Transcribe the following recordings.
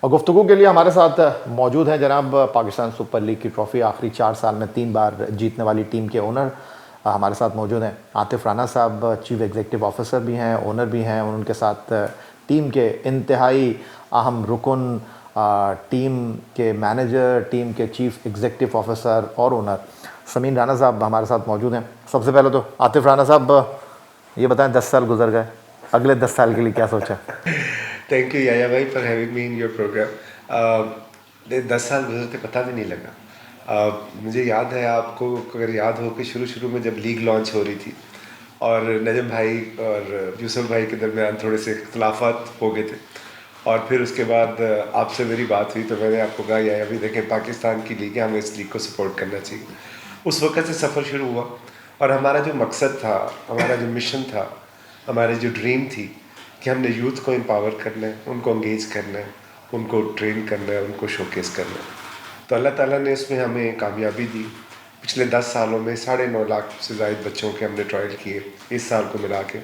اور گفتگو کے لیے ہمارے ساتھ موجود ہیں جناب پاکستان سپر لیگ کی ٹرافی آخری 4 سال میں 3 بار جیتنے والی ٹیم کے اونر ہمارے ساتھ موجود ہیں عاطف رانا صاحب، چیف ایگزیکٹو آفیسر بھی ہیں، اونر بھی ہیں، اور ان کے ساتھ ٹیم کے انتہائی اہم رکن، ٹیم کے مینیجر، ٹیم کے چیف ایگزیکٹو آفیسر اور اونر سمین رانا صاحب ہمارے ساتھ موجود ہیں۔ سب سے پہلے تو عاطف رانا صاحب یہ بتائیں 10 سال گزر گئے، اگلے 10 سال کے لیے کیا سوچا؟ تھینک یو یایا بھائی for having me in your program. 10 سال گزرتے پتہ بھی نہیں لگا۔ مجھے یاد ہے، آپ کو اگر یاد ہو کہ شروع میں جب لیگ لانچ ہو رہی تھی اور نجم بھائی اور یوسف بھائی کے درمیان تھوڑے سے اختلافات ہو گئے تھے، اور پھر اس کے بعد آپ سے میری بات ہوئی تو میں نے آپ کو کہا یا ابھی دیکھیں پاکستان کی لیگ ہے، ہمیں اس لیگ کو سپورٹ کرنا چاہیے۔ اس وقت سے سفر شروع ہوا، اور ہمارا جو مقصد تھا، ہمارا جو مشن تھا، ہماری جو ڈریم تھی کہ ہم نے یوتھ کو امپاور کرنا ہے، ان کو انگیج کرنا ہے، ان کو ٹرین کرنا ہے، ان کو شوکیس کرنا ہے، تو اللہ تعالیٰ نے اس میں ہمیں کامیابی دی۔ پچھلے 10 سالوں میں 9.5 لاکھ سے زائد بچوں کے ہم نے ٹرائل کیے، اس سال کو ملا کے۔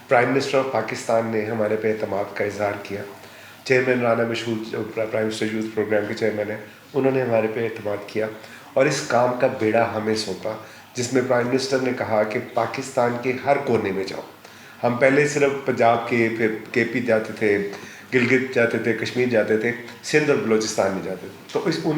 پرائم منسٹر آف پاکستان نے ہمارے پہ اعتماد کا اظہار کیا۔ چیئرمین رانا مشہور جو پرائم منسٹر یوتھ پروگرام کے چیئرمین ہیں، انہوں نے ہمارے پہ اعتماد کیا اور اس کام کا بیڑا ہمیں سونپا، جس میں پرائم منسٹر نے کہا کہ پاکستان کے ہر کونے میں جاؤ۔ ہم پہلے صرف پنجاب کے، پھر کے پی جاتے تھے، گلگت جاتے تھے، کشمیر جاتے تھے، سندھ اور بلوچستان میں جاتے تھے، تو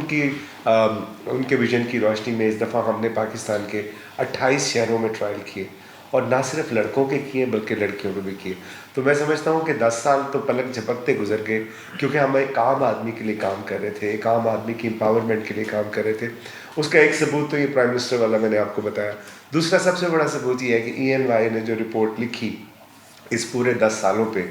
ان کے ویژن کی روشنی میں اس دفعہ ہم نے پاکستان کے 28 شہروں میں ٹرائل کیے، اور نہ صرف لڑکوں کے کیے بلکہ لڑکیوں کے بھی کیے۔ تو میں سمجھتا ہوں کہ 10 سال تو پلک جھپکتے گزر گئے، کیونکہ ہم ایک عام آدمی کے لیے کام کر رہے تھے، ایک عام آدمی کی امپاورمنٹ کے لیے کام کر رہے تھے۔ اس کا ایک ثبوت تو یہ پرائم منسٹر والا میں نے آپ کو بتایا۔ دوسرا سب سے بڑا ثبوت یہ ہے کہ ENY نے جو رپورٹ لکھی اس پورے 10 سالوں پہ،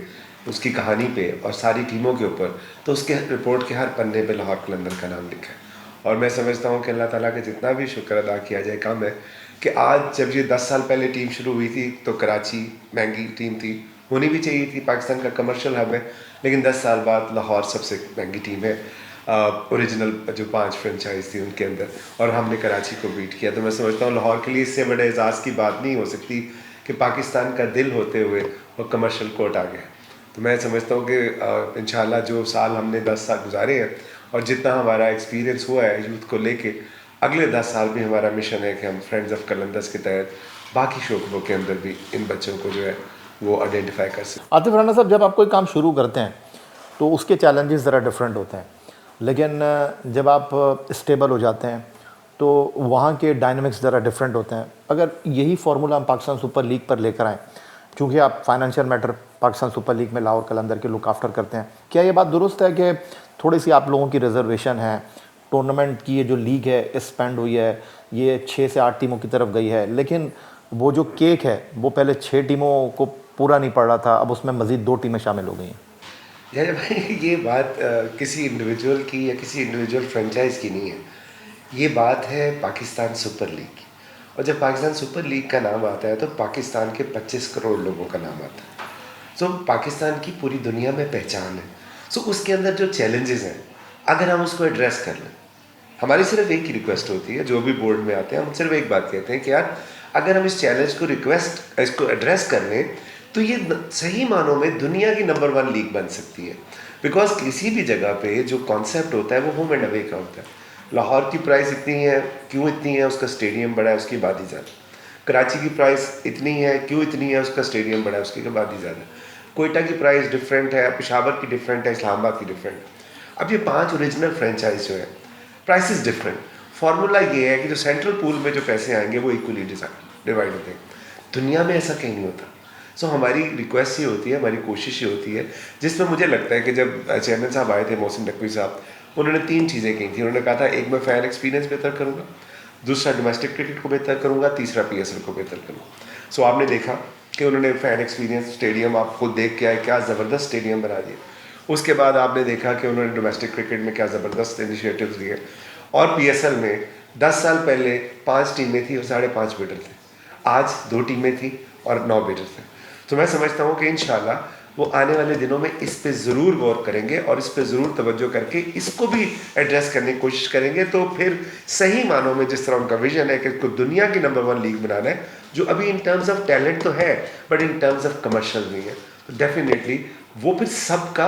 اس کی کہانی پہ اور ساری ٹیموں کے اوپر، تو اس کے رپورٹ کے ہر پنے پہ لاہور قلندر کا نام لکھا ہے۔ اور میں سمجھتا ہوں کہ اللہ تعالیٰ کا جتنا بھی شکر ادا کیا جائے کم ہے، کہ آج جب یہ 10 سال پہلے ٹیم شروع ہوئی تھی تو کراچی مہنگی ٹیم تھی، ہونی بھی چاہیے تھی، پاکستان کا کمرشل ہب ہے، لیکن 10 سال بعد لاہور سب سے مہنگی ٹیم ہے، اوریجنل جو 5 فرنچائز تھی ان کے اندر، اور ہم نے کراچی کو بیٹ کیا۔ تو میں سمجھتا ہوں لاہور کے لیے اس سے بڑے اعزاز کی بات نہیں ہو سکتی کہ پاکستان کا دل ہوتے ہوئے وہ کمرشل کورٹ آ گیا۔ تو میں سمجھتا ہوں کہ انشاءاللہ جو سال ہم نے 10 سال گزارے ہیں اور جتنا ہمارا ایکسپیرینس ہوا ہے یوتھ کو لے کے، اگلے 10 سال بھی ہمارا مشن ہے کہ ہم فرینڈز آف قلندرز کے تحت باقی شعبوں کے اندر بھی ان بچوں کو جو ہے وہ آئیڈینٹیفائی کر سکیں۔ عاطف رانا صاحب، جب آپ کوئی کام شروع کرتے ہیں تو اس کے چیلنجز ذرا ڈفرینٹ ہوتے ہیں، لیکن جب آپ اسٹیبل ہو جاتے ہیں تو وہاں کے ڈائنامکس ذرا ڈفرینٹ ہوتے ہیں۔ اگر یہی فارمولا ہم پاکستان سپر لیگ پر لے کر آئیں، چونکہ آپ financial matter Pakistan super league میں لاہور قلندر کے لک آفٹر کرتے ہیں، کیا یہ بات درست ہے کہ تھوڑی سی آپ لوگوں کی ریزرویشن ہے؟ ٹورنامنٹ کی یہ جو لیگ ہے اسپینڈ ہوئی ہے، یہ 6 سے 8 ٹیموں کی طرف گئی ہے، لیکن وہ جو کیک ہے وہ پہلے 6 ٹیموں کو پورا نہیں پڑ رہا تھا، اب اس میں مزید 2 ٹیمیں شامل ہو گئی ہیں۔ یعنی بھائی یہ بات کسی انڈیویجول کی یا کسی انڈیویجول فرنچائز کی نہیں ہے، یہ بات ہے پاکستان سپر لیگ کی۔ اور جب پاکستان سپر لیگ کا نام آتا ہے تو پاکستان کے 25 کروڑ لوگوں کا نام آتا ہے، سو پاکستان کی پوری دنیا میں پہچان ہے۔ سو اس کے اندر جو چیلنجز ہیں، اگر ہم اس کو ایڈریس کر لیں، ہماری صرف ایک ہی ریکویسٹ ہوتی ہے، جو بھی بورڈ میں آتے ہیں ہم صرف ایک بات کہتے ہیں کہ یار اگر ہم اس چیلنج کو اس کو ایڈریس کر لیں تو یہ صحیح معنوں میں دنیا کی نمبر 1 لیگ بن سکتی ہے۔ بیکاز کسی بھی جگہ پہ جو کانسیپٹ ہوتا ہے وہ ہوم اینڈ اوے کا ہوتا ہے۔ لاہور کی پرائز اتنی ہے، کیوں اتنی ہے؟ اس کا اسٹیڈیم بڑا ہے، اس کی آبادی زیادہ۔ کراچی کی پرائز اتنی ہے، کیوں اتنی ہے؟ اس کا اسٹیڈیم بڑا ہے، اس کی آبادی زیادہ۔ کوئٹہ کی پرائز ڈفرینٹ ہے، پشاور کی ڈفرینٹ ہے، اسلام آباد کی ڈفرینٹ ہے۔ اب یہ 5 اوریجنل فرینچائز جو ہے، پرائسز ڈفرینٹ۔ فارمولا یہ ہے کہ جو سینٹرل پول میں جو پیسے آئیں گے وہ ایکولی ڈیوائڈ ہوتے ہیں۔ دنیا میں ایسا کہیں نہیں ہوتا۔ سو ہماری ریکویسٹ یہ ہوتی ہے، ہماری کوشش یہ ہوتی ہے، جس میں مجھے لگتا ہے کہ جب چیئرمین صاحب آئے تھے محسن نقوی صاحب، انہوں نے 3 چیزیں کہی تھیں۔ انہوں نے کہا تھا ایک میں فین ایکسپیرینس بہتر کروں گا، دوسرا ڈومیسٹک کرکٹ کو بہتر کروں گا، تیسرا PSL کو بہتر کروں گا۔ سو آپ نے دیکھا کہ انہوں نے فین ایکسپیرینس اسٹیڈیم آپ خود دیکھ کے آئے، کیا زبردست اسٹیڈیم بنا دیا۔ اس کے بعد آپ نے دیکھا کہ انہوں نے ڈومیسٹک کرکٹ میں کیا زبردست انیشیٹوز لیے، اور PSL میں 10 سال پہلے 5 ٹیمیں تھیں اور 5.5 بیٹر تھے، آج 2 ٹیمیں تھیں اور 9 بیٹر تھے۔ تو میں سمجھتا ہوں کہ انشاءاللہ وہ آنے والے دنوں میں اس پہ ضرور غور کریں گے اور اس پہ ضرور توجہ کر کے اس کو بھی ایڈریس کرنے کی کوشش کریں گے، تو پھر صحیح معنوں میں جس طرح ان کا ویژن ہے کہ اس کو دنیا کی نمبر 1 لیگ بنانا ہے، جو ابھی ان ٹرمز آف ٹیلنٹ تو ہے but in terms of commercial نہیں ہے، تو ڈیفینیٹلی وہ پھر سب کا